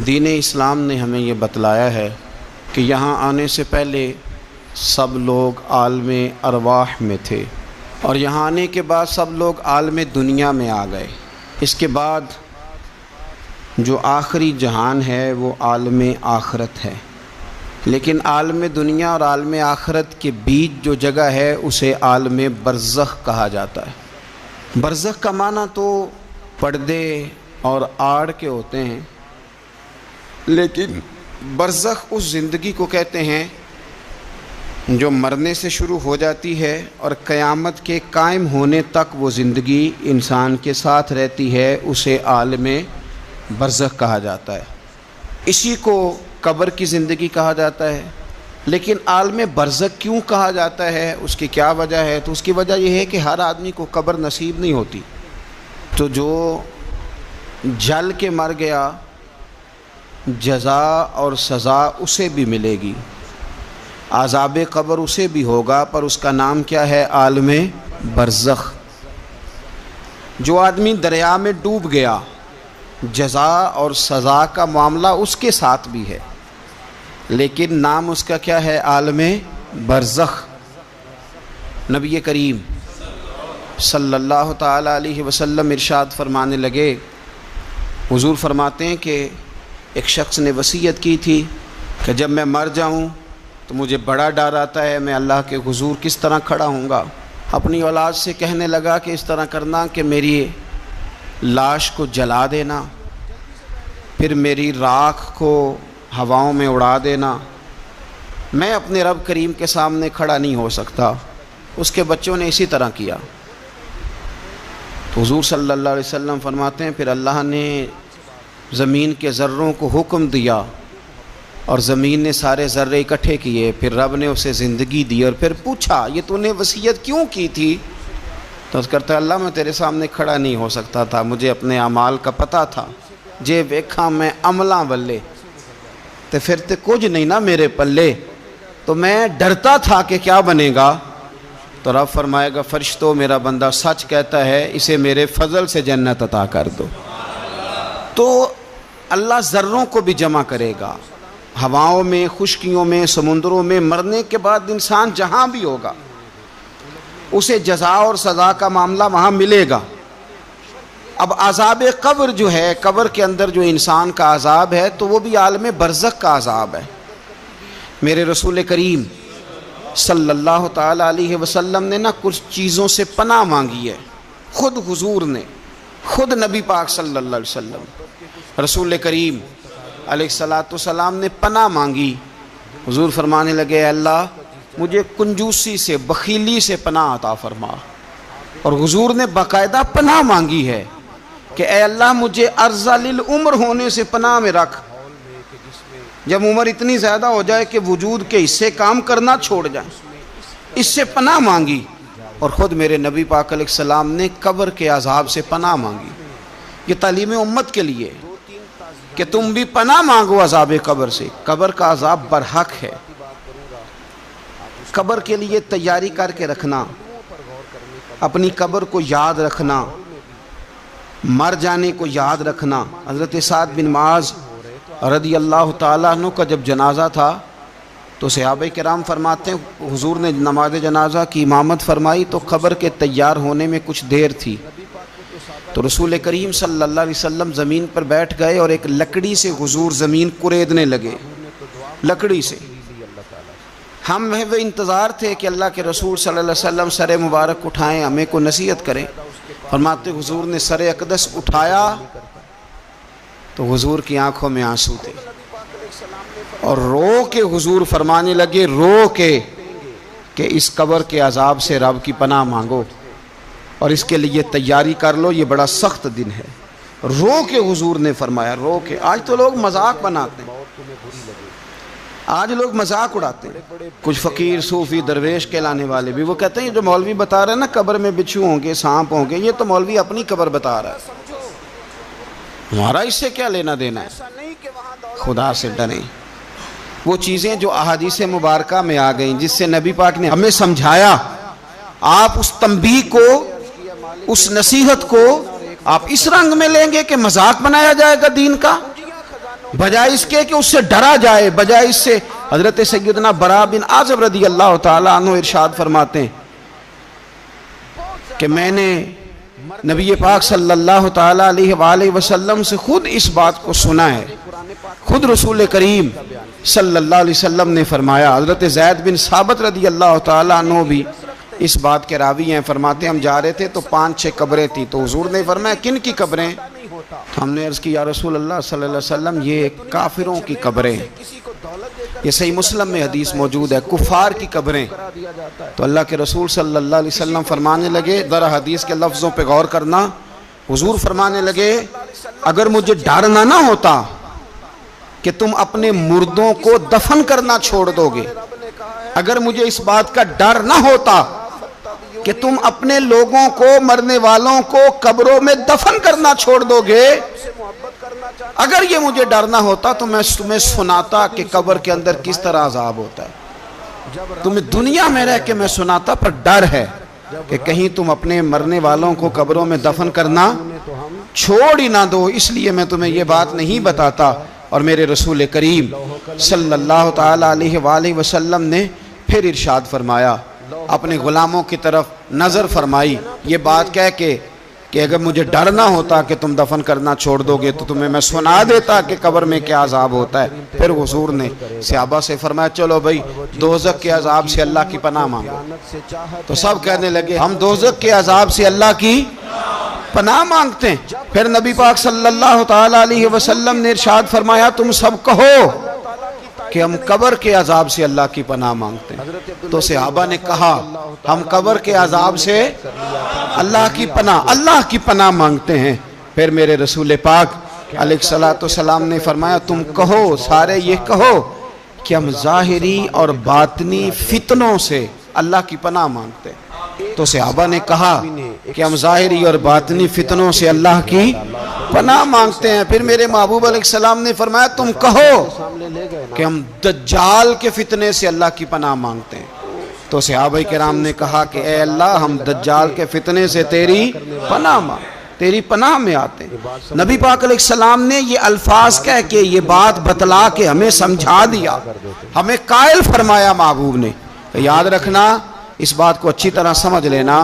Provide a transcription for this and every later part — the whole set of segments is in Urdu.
دین اسلام نے ہمیں یہ بتلایا ہے کہ یہاں آنے سے پہلے سب لوگ عالم ارواح میں تھے، اور یہاں آنے کے بعد سب لوگ عالم دنیا میں آ گئے۔ اس کے بعد جو آخری جہان ہے وہ عالم آخرت ہے، لیکن عالم دنیا اور عالم آخرت کے بیچ جو جگہ ہے اسے عالم برزخ کہا جاتا ہے۔ برزخ کا معنی تو پردے اور آڑ کے ہوتے ہیں، لیکن برزخ اس زندگی کو کہتے ہیں جو مرنے سے شروع ہو جاتی ہے اور قیامت کے قائم ہونے تک وہ زندگی انسان کے ساتھ رہتی ہے، اسے عالم برزخ کہا جاتا ہے۔ اسی کو قبر کی زندگی کہا جاتا ہے۔ لیکن عالم برزخ کیوں کہا جاتا ہے، اس کی کیا وجہ ہے؟ تو اس کی وجہ یہ ہے کہ ہر آدمی کو قبر نصیب نہیں ہوتی، تو جو جل کے مر گیا جزا اور سزا اسے بھی ملے گی، عذاب قبر اسے بھی ہوگا، پر اس کا نام کیا ہے؟ عالم برزخ۔ جو آدمی دریا میں ڈوب گیا جزا اور سزا کا معاملہ اس کے ساتھ بھی ہے، لیکن نام اس کا کیا ہے؟ عالم برزخ۔ نبی کریم صلی اللہ تعالی علیہ وسلم ارشاد فرمانے لگے، حضور فرماتے ہیں کہ ایک شخص نے وصیت کی تھی کہ جب میں مر جاؤں تو مجھے بڑا ڈر آتا ہے، میں اللہ کے حضور کس طرح کھڑا ہوں گا۔ اپنی اولاد سے کہنے لگا کہ اس طرح کرنا کہ میری لاش کو جلا دینا، پھر میری راکھ کو ہواؤں میں اڑا دینا، میں اپنے رب کریم کے سامنے کھڑا نہیں ہو سکتا۔ اس کے بچوں نے اسی طرح کیا، تو حضور صلی اللہ علیہ وسلم فرماتے ہیں پھر اللہ نے زمین کے ذروں کو حکم دیا اور زمین نے سارے ذرے اکٹھے کیے، پھر رب نے اسے زندگی دی اور پھر پوچھا یہ تو نے وصیت کیوں کی تھی؟ تو اس کرتا ہے اللہ میں تیرے سامنے کھڑا نہیں ہو سکتا تھا، مجھے اپنے اعمال کا پتہ تھا، جے ویکھاں میں عملاں والے تے پھر تے کچھ نہیں نا میرے پلے، تو میں ڈرتا تھا کہ کیا بنے گا۔ تو رب فرمائے گا فرشتوں میرا بندہ سچ کہتا ہے، اسے میرے فضل سے جنت عطا کر دو۔ تو اللہ ذروں کو بھی جمع کرے گا، ہواؤں میں، خشکیوں میں، سمندروں میں، مرنے کے بعد انسان جہاں بھی ہوگا اسے جزا اور سزا کا معاملہ وہاں ملے گا۔ اب عذاب قبر جو ہے، قبر کے اندر جو انسان کا عذاب ہے تو وہ بھی عالم برزخ کا عذاب ہے۔ میرے رسول کریم صلی اللہ تعالی علیہ وسلم نے کچھ چیزوں سے پناہ مانگی ہے، خود حضور نے، خود نبی پاک صلی اللہ علیہ وسلم رسول کریم علیہ السلام نے پناہ مانگی۔ حضور فرمانے لگے اے اللہ مجھے کنجوسی سے، بخیلی سے پناہ عطا فرما، اور حضور نے باقاعدہ پناہ مانگی ہے کہ اے اللہ مجھے ارذل العمر ہونے سے پناہ میں رکھ، جب عمر اتنی زیادہ ہو جائے کہ وجود کے حصے کام کرنا چھوڑ جائیں، اس سے پناہ مانگی۔ اور خود میرے نبی پاک علیہ السلام نے قبر کے عذاب سے پناہ مانگی۔ یہ تعلیم امت کے لیے کہ تم بھی پناہ مانگو عذاب قبر سے۔ قبر کا عذاب برحق ہے، قبر کے لیے تیاری کر کے رکھنا، اپنی قبر کو یاد رکھنا، مر جانے کو یاد رکھنا۔ حضرت سعد بن معاذ رضی اللہ تعالیٰ عنہ کا جب جنازہ تھا تو صحابہ کرام فرماتے ہیں حضور نے نماز جنازہ کی امامت فرمائی تو قبر کے تیار ہونے میں کچھ دیر تھی، تو رسول کریم صلی اللہ علیہ وسلم زمین پر بیٹھ گئے اور ایک لکڑی سے حضور زمین کریدنے لگے، لکڑی سے۔ ہم وہ انتظار تھے کہ اللہ کے رسول صلی اللہ علیہ وسلم سر مبارک اٹھائیں، ہمیں کو نصیحت کریں۔ فرماتے حضور نے سر اقدس اٹھایا تو حضور کی آنکھوں میں آنسو تھے، اور رو کے حضور فرمانے لگے، رو کے کہ اس قبر کے عذاب سے رب کی پناہ مانگو اور اس کے لیے تیاری کر لو، یہ بڑا سخت دن ہے۔ رو کے حضور نے فرمایا، رو کے۔ آج تو لوگ مذاق بناتے ہیں، آج لوگ مذاق اڑاتے ہیں، کچھ فقیر صوفی درویش کہلانے والے بھی، وہ کہتے ہیں جو مولوی بتا رہا ہے نا قبر میں بچھو ہوں گے، سانپ ہوں گے، یہ تو مولوی اپنی قبر بتا رہا ہے، ہمارا اس سے کیا لینا دینا ہے۔ خدا سے ڈریں۔ وہ چیزیں جو احادیث مبارکہ میں آ گئیں جس سے نبی پاک نے ہمیں سمجھایا، آپ اس تنبیہ کو، اس نصیحت کو آپ اس رنگ میں لیں گے کہ مذاق بنایا جائے گا دین کا؟ بجائے اس کے کہ اس سے ڈرا جائے، بجائے اس سے حضرت سیدنا برا بن عازب رضی اللہ تعالیٰ عنہ ارشاد فرماتے ہیں کہ میں نے نبی پاک صلی اللہ تعالیٰ علیہ وآلہ وسلم سے خود اس بات کو سنا ہے، خود رسول کریم صلی اللہ علیہ وسلم نے فرمایا۔ حضرت زید بن ثابت رضی اللہ تعالیٰ عنہ بھی اس بات کے راوی ہیں، فرماتے ہم جا رہے تھے تو 5-6 قبریں تھیں، تو حضور نے فرمایا کن کی قبریں؟ ہم نے عرض کی یا رسول اللہ صلی اللہ علیہ وسلم یہ کافروں کی قبریں، یہ صحیح مسلم میں حدیث موجود ہے، کفار کی قبریں۔ تو اللہ کے رسول صلی اللہ علیہ وسلم فرمانے لگے، ذرا حدیث کے لفظوں پہ غور کرنا، حضور فرمانے لگے اگر مجھے ڈر نہ ہوتا کہ تم اپنے مردوں کو دفن کرنا چھوڑ دو گے، اگر مجھے اس بات کا ڈر نہ ہوتا کہ تم اپنے لوگوں کو، مرنے والوں کو قبروں میں دفن کرنا چھوڑ دو گے، اگر یہ مجھے ڈر نہ ہوتا تو میں تمہیں سناتا کہ قبر کے اندر کس طرح عذاب ہوتا ہے، تمہیں دنیا میں رہ کے میں سناتا، پر ڈر ہے کہ کہیں تم اپنے مرنے والوں کو قبروں میں دفن کرنا چھوڑ ہی نہ دو، اس لیے میں تمہیں یہ بات نہیں بتاتا۔ اور میرے رسول کریم صلی اللہ تعالیٰ علیہ وآلہ وسلم نے پھر ارشاد فرمایا، اپنے غلاموں کی طرف نظر فرمائی، یہ بات کہہ کے کہ اگر مجھے ڈر نہ ہوتا کہ تم دفن کرنا چھوڑ دو گے تو تمہیں میں سنا دیتا کہ قبر میں کیا عذاب ہوتا ہے۔ پھر حضور نے صحابہ سے فرمایا چلو بھائی دوزخ کے عذاب سے اللہ کی پناہ مانگو، تو سب کہنے لگے ہم دوزخ کے عذاب سے اللہ کی پناہ مانگتے ہیں۔ پھر نبی پاک صلی اللہ تعالیٰ علیہ وسلم نے ارشاد فرمایا تم سب کہو کہ ہم قبر کے عذاب سے اللہ کی پناہ مانگتے ہیں۔ تو صحابہ نے کہا ہم قبر کے عذاب سے اللہ کی پناہ مانگتے ہیں۔ پھر میرے رسول پاک علیہ السلام نے فرمایا تم کہو، سارے یہ کہو کہ ہم ظاہری اور باطنی فتنوں سے اللہ کی پناہ مانگتے ہیں۔ تو صحابہ نے کہا کہ ہم ظاہری اور باطنی فتنوں سے اللہ کی پناہ مانگتے ہیں۔ پھر میرے محبوب علیہ السلام نے فرمایا تم کہو کہ ہم دجال کے فتنے سے اللہ کی پناہ مانگتے ہیں۔ تو صحابہ کرام نے کہا کہ اے اللہ ہم دجال کے فتنے سے تیری پناہ مانگ، تیری پناہ میں آتے ہیں۔ نبی پاک علیہ السلام نے یہ الفاظ کہہ کے یہ بات بتلا کے ہمیں سمجھا دیا، ہمیں قائل فرمایا محبوب نے۔ یاد رکھنا، اس بات کو اچھی طرح سمجھ لینا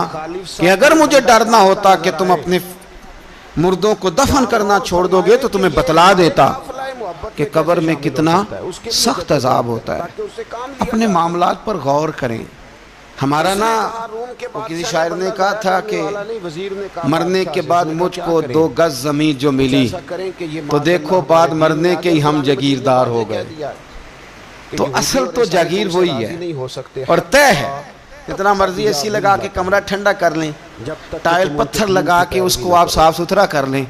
کہ اگر مجھے ڈر نہ ہوتا کہ تم اپنے مردوں کو دفن کرنا چھوڑ دو گے تو تمہیں بتلا دیتا کہ قبر میں کتنا سخت عذاب ہوتا ہے۔ اپنے معاملات پر غور کریں۔ ہمارا کسی شاعر نے کہا تھا کہ مرنے کے بعد مجھ کو 2 گز زمین جو ملی تو دیکھو بعد مرنے کے ہی ہم جاگیردار ہو گئے۔ تو اصل تو جاگیر وہی ہے اور طے ہے، اتنا مرضی اے سی لگا کے کمرہ ٹھنڈا کر لیں، ٹائل پتھر لگا کے اس کو آپ صاف ستھرا کر لیں،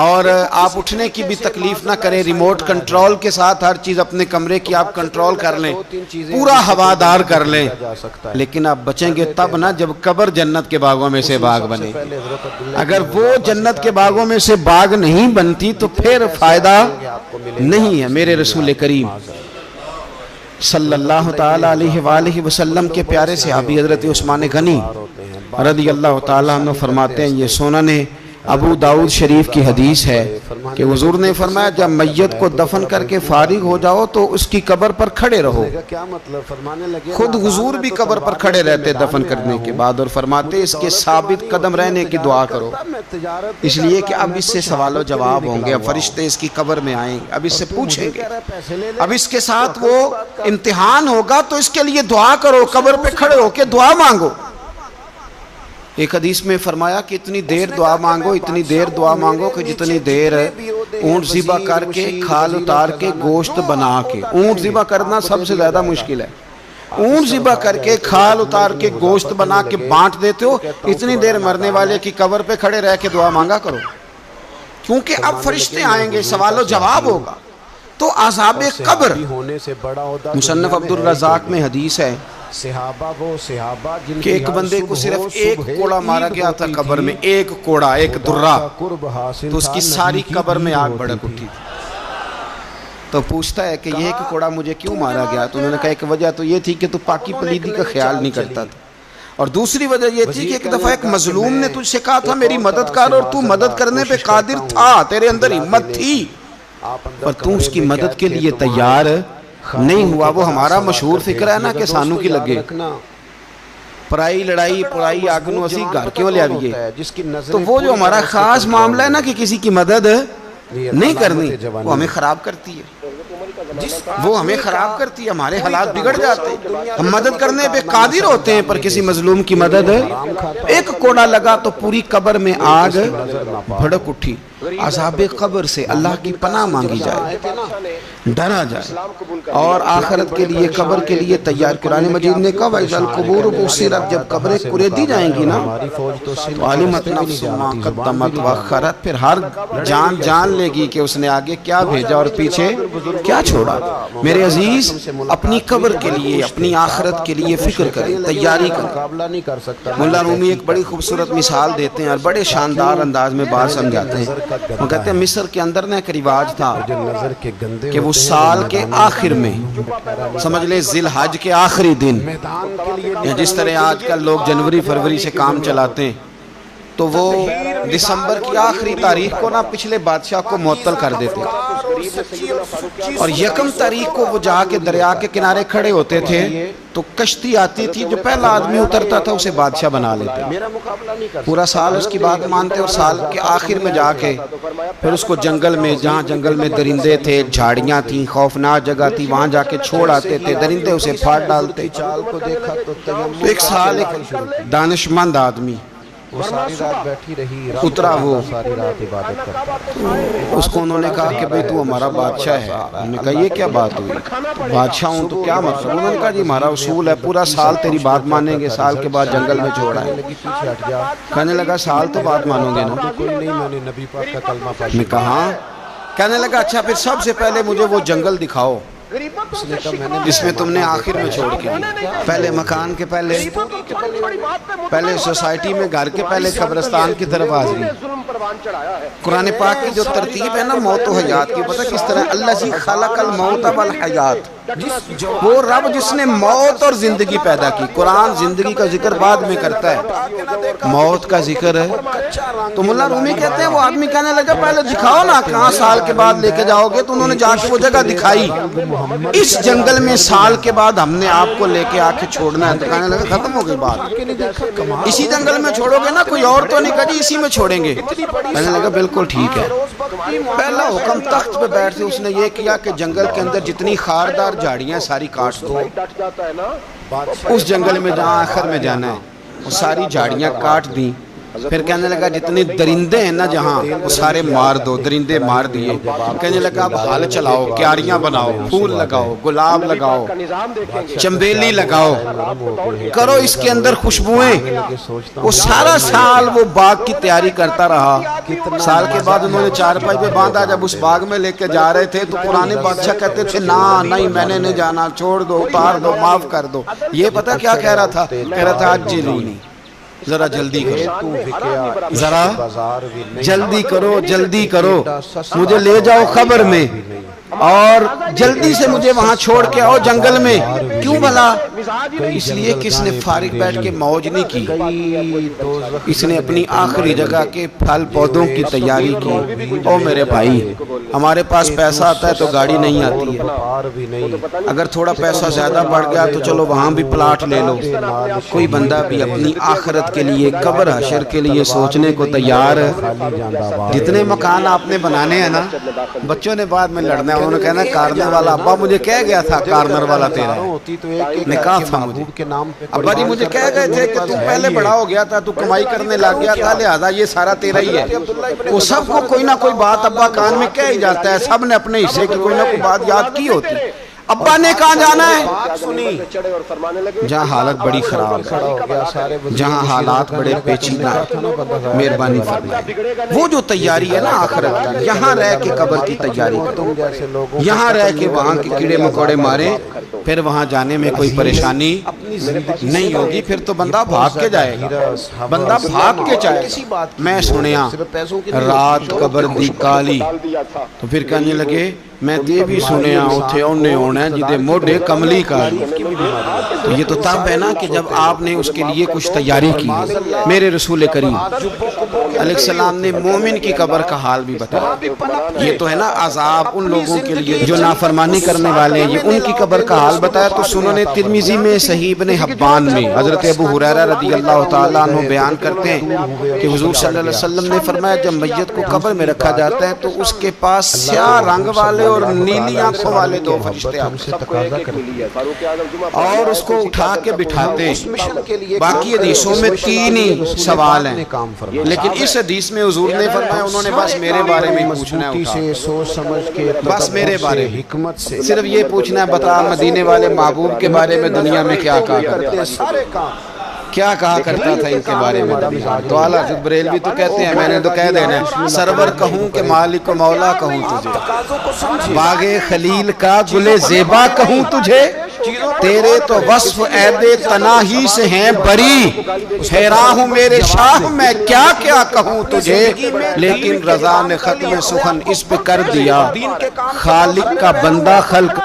اور آپ اٹھنے کی بھی تکلیف نہ کریں، ریموٹ کنٹرول کے ساتھ ہر چیز اپنے کمرے کی آپ کنٹرول کر لیں، پورا ہوادار کر لیں، لیکن آپ بچیں گے تب نہ جب قبر جنت کے باغوں میں سے باغ بنے۔ اگر وہ جنت کے باغوں میں سے باغ نہیں بنتی تو پھر فائدہ نہیں ہے۔ میرے رسول کریم صلی اللہ تعالیٰ علیہ وآلہ وسلم کے پیارے صحابی حضرت عثمان غنی رضی اللہ تعالیٰ عنہ فرماتے ہیں، یہ سنن ابو داؤد شریف کی حدیث ہے کہ حضور نے فرمایا جب میت کو دفن کر کے فارغ ہو جاؤ تو اس کی قبر پر کھڑے رہو۔ خود حضور بھی قبر پر کھڑے رہتے دفن کرنے کے بعد اور فرماتے اس کے ثابت قدم رہنے کی دعا کرو، اس لیے کہ اب اس سے سوال و جواب ہوں گے، اب فرشتے اس کی قبر میں آئیں گے، اب اس سے پوچھیں گے، اب اس کے ساتھ وہ امتحان ہوگا، تو اس کے لیے دعا کرو، قبر پہ کھڑے ہو کے دعا مانگو۔ ایک حدیث میں فرمایا کہ اتنی دیر دعا مانگو، اتنی دیر دعا مانگو کہ جتنی دیر اونٹ ذبح کر کے کھال اتار کے گوشت بنا کے، اونٹ ذبح کرنا سب سے زیادہ مشکل ہے، اونٹ ذبح کر کے کھال اتار کے گوشت بنا کے بانٹ دیتے ہو، اتنی دیر مرنے والے کی قبر پہ کھڑے رہ کے دعا مانگا کرو، کیونکہ اب فرشتے آئیں گے، سوال و جواب ہوگا۔ تو عذاب قبر، مصنف عبد الرزاق میں حدیث ہے کہ ایک بندے کو صرف ایک کوڑا مارا گیا تھا قبر میں، ایک کوڑا، ایک درہ، تو اس کی ساری قبر میں آگ بھڑک اٹھی تھی۔ تو پوچھتا ہے کہ یہ ایک کوڑا مجھے کیوں مارا گیا؟ تو انہوں نے کہا ایک وجہ تو یہ تھی کہ تو پاکی پلیدی کا خیال نہیں کرتا تھا، اور دوسری وجہ یہ تھی کہ ایک دفعہ ایک مظلوم نے تجھ سے کہا تھا میری مدد کر، اور تو مدد کرنے پہ قادر تھا، تیرے اندر ہمت تھی، پر تو اس کی مدد کے لیے تیار نہیں ہوا۔ وہ ہمارا مشہور فکر ہے نا کہ سانو کی لگے، پرائی لڑائی پرائی آگ نو اسی گھر کیوں لے آئیے۔ تو وہ جو ہمارا خاص معاملہ ہے نا کہ کسی کی مدد نہیں کرنی، وہ ہمیں خراب کرتی ہے، وہ ہمیں خراب کرتی ہے، ہمارے حالات بگڑ جاتے ہیں۔ ہم مدد کرنے پہ قادر ہوتے ہیں پر کسی مظلوم کی مدد، ایک کوڑا لگا تو پوری قبر میں آگ بھڑک اٹھی۔ عذاب قبر سے اللہ کی پناہ مانگی جائے، ڈرا جائے، اور آخرت کے لیے قبر کے لیے تیار۔ قرآن مجید نے کہا وَإِذَا الْقُبُورُ بُعْثِرَتْ، جب قبریں کریدی جائیں گی نا تو عَلِمَتْ نَفْسٌ مَا قَدَّمَتْ وَأَخَّرَتْ، پھر ہر جان جان لے گی کہ اس نے آگے کیا بھیجا اور پیچھے کیا چھوڑا۔ میرے عزیز، اپنی قبر کے لیے اپنی آخرت کے لیے فکر کریں، تیاری کریں۔ مولا رومی ایک بڑی خوبصورت مثال دیتے ہیں اور بڑے شاندار انداز میں بات سمجھاتے ہیں۔ وہ کہتے ہیں مصر کے اندر نے ایک رواج تھا کہ وہ سال کے آخر میں، سمجھ لیں ذی الحج کے آخری دن، یا جس طرح آج کل لوگ جنوری فروری سے کام چلاتے ہیں، تو وہ دسمبر کی آخری تاریخ کو نا پچھلے بادشاہ کو معطل کر دیتے اور یکم تاریخ کو وہ جا کے دریا کے کنارے کھڑے ہوتے تھے تو کشتی آتی تھی، جو پہلا آدمی اترتا تھا اسے بادشاہ بنا لیتے۔ پورا سال اس کی بات مانتے اور سال کے آخر میں جا کے پھر اس کو جنگل میں، جہاں جنگل میں درندے تھے، جھاڑیاں تھیں، خوفناک جگہ تھی، وہاں جا کے چھوڑ آتے تھے، درندے اسے پھاڑ ڈالتے۔ تو ایک سال ایک دانشمند آدمی وہ ساری رات بیٹھی رہی، اترا، وہ ساری رات عبادت کرتا۔ اس کو انہوں نے کہا کہ بھئی تو ہمارا بادشاہ ہے۔ انہوں نے کہا یہ کیا بات ہوئی، بادشاہ ہوں تو کیا مطلب؟ انہوں نے کہا جی ہمارا اصول ہے پورا سال تیری بات مانیں گے، سال کے بعد جنگل میں چھوڑا ہے۔ کہنے لگا سال تو بات مانو گے نا؟ کوئی نہیں، میں نے نبی پاک کا کلمہ پڑھ میں کہا، کہنے لگا اچھا پھر سب سے پہلے مجھے وہ جنگل دکھاؤ جس میں تم نے آخر میں چھوڑ کے دی۔ پہلے مکان کے پہلے سوسائٹی میں گھر کے پہلے قبرستان کی طرف حاضری۔ قرآن پاک کی جو ترتیب ہے نا موت و حیات کی، پتہ کس طرح؟ الذی خلق الموت والحیات، وہ رب جس نے موت اور زندگی پیدا کی۔ قرآن زندگی کا ذکر بعد میں کرتا ہے، موت کا ذکر ہے۔ تو مولا رومی کہتے ہیں وہ آدمی کہنے لگا پہلے دکھاؤ نا کہاں سال کے بعد لے کے جاؤ گے۔ تو انہوں نے جا کے وہ جگہ دکھائی، اس جنگل میں سال کے بعد ہم نے آپ کو لے کے آ کے چھوڑنا ہے۔ تو کہنے لگا ختم ہو گئی بات، اسی جنگل میں چھوڑو گے نا، کوئی اور تو نہیں، کہا جی اسی میں چھوڑیں گے۔ کہنے لگا بالکل ٹھیک ہے۔ پہلا حکم تخت پہ بیٹھ سے اس نے یہ کیا کہ جنگل کے اندر جتنی خاردار جھاڑیاں ساری کاٹ دو۔ اس جنگل میں جہاں آخر میں جانا ہے وہ ساری جھاڑیاں کاٹ دیں۔ پھر کہنے لگا جتنے درندے ہیں نا جہاں وہ سارے مار دو، درندے مار دیے۔ کہنے لگا اب حال چلاؤ، کیاریاں بناؤ، پھول لگاؤ، گلاب لگاؤ، چمبیلی لگاؤ، کرو اس کے اندر خوشبوئیں۔ وہ سارا سال وہ باغ کی تیاری کرتا رہا۔ سال کے بعد انہوں نے چارپائی پہ باندھا، جب اس باغ میں لے کے جا رہے تھے تو پرانے بادشاہ کہتے تھے نا نہیں میں نے نہیں جانا، چھوڑ دو، اتار دو، معاف کر دو۔ یہ پتہ کیا کہہ رہا تھا؟ کہہ رہا تھا عجلونی، ذرا جلدی کرو، ذرا جلدی کرو، جلدی کرو، مجھے لے جاؤ خبر میں اور جلدی سے مجھے وہاں چھوڑ کے آؤ جنگل میں۔ کیوں بھلا؟ اس لیے کہ اس نے فارغ بیٹھ کے موج نہیں کی، اس نے اپنی آخری جگہ کے پھل پودوں کی تیاری کی۔ او میرے بھائی، ہمارے پاس پیسہ آتا ہے تو گاڑی نہیں آتی ہے، اگر تھوڑا پیسہ زیادہ بڑھ گیا تو چلو وہاں بھی پلاٹ لے لو۔ کوئی بندہ بھی اپنی آخرت کے لیے، قبر حشر کے لیے سوچنے کو تیار ہے۔ جتنے مکان آپ نے بنانے ہیں نا، بچوں نے بعد میں لڑنا ہے، انہوں نے کہنا کارنر والا ابا مجھے کہہ گیا تھا کارنر والا تیرا ہے، نے کہا تھا مجھے ابا جی مجھے کہہ گئے تھے کہ تو پہلے بڑا ہو گیا تھا، تو کمائی کرنے لگ گیا تھا، لہذا یہ سارا تیرا ہی ہے۔ وہ سب کو کوئی نہ کوئی بات ابا کان میں کہہ ہی جاتا ہے، سب نے اپنے حصے کی کوئی نہ کوئی بات یاد کی ہوتی۔ ابا نے کہاں جانا ہے؟ جہاں حالت بڑی خراب ہے، جہاں حالات بڑے پیچیدہ ہیں، مہربانی فرمائے۔ وہ جو تیاری ہے نا آخرت کی، یہاں رہ کے قبر کی تیاری کرو، یہاں رہ کے وہاں کے کیڑے مکوڑے مارے، پھر وہاں جانے میں کوئی پریشانی نہیں ہوگی، پھر تو بندہ بھاگ کے جائے گا، بندہ بھاگ کے جائے گا۔ میں سنیا رات قبر دی کالی، تو پھر کہنے لگے میں تے بھی سنیا اتھے اونے ہونا ہے جدے موڈے کملی کا تو یہ تو تب ہے نا کہ جب آپ نے اس کے لیے کچھ تیاری کی میرے رسول کریم علیہ السلام نے مومن کی قبر کا حال بھی بتایا یہ تو ہے نا عذاب ان لوگوں کے لیے جو نافرمانی کرنے والے ہیں یہ ان کی قبر کا حال بتایا تو سنن ترمذی میں صحیح ابن حبان میں حضرت ابو ہریرہ رضی اللہ تعالیٰ عنہ بیان کرتے ہیں کہ حضور صلی اللہ علیہ وسلم نے فرمایا جب میت کو قبر میں رکھا جاتا ہے تو اس کے پاس سیاہ رنگ والے اور نیلی آنکھوں والے دو فرشتے اور اس کو اٹھا کے بٹھاتے ہیں باقی حدیثوں میں 3 ہی سوال ہیں لیکن اس حدیث میں حضور نے فرمایا انہوں نے بس میرے بارے میں پوچھنا ہے بس میرے بارے میں صرف یہ پوچھنا ہے بتا مدینے والے محبوب کے بارے میں دنیا میں کیا کہا کرتا ہے کیا کہا کرتا تھا ان کے بارے میں تو اعلیٰ حضرت بریلوی تو کہتے ہیں میں نے تو کہہ دینا ہے سرور کہوں کہ مالک و مولا کہوں تجھے باغ خلیل کا گل زیبا کہوں تجھے تیرے تو وصف عید تناہی سے ہیں بری حیران ہوں میرے شاہ میں کیا کیا کہوں تجھے لیکن رضا نے ختم سخن اس پہ کر دیا خالق کا بندہ خلق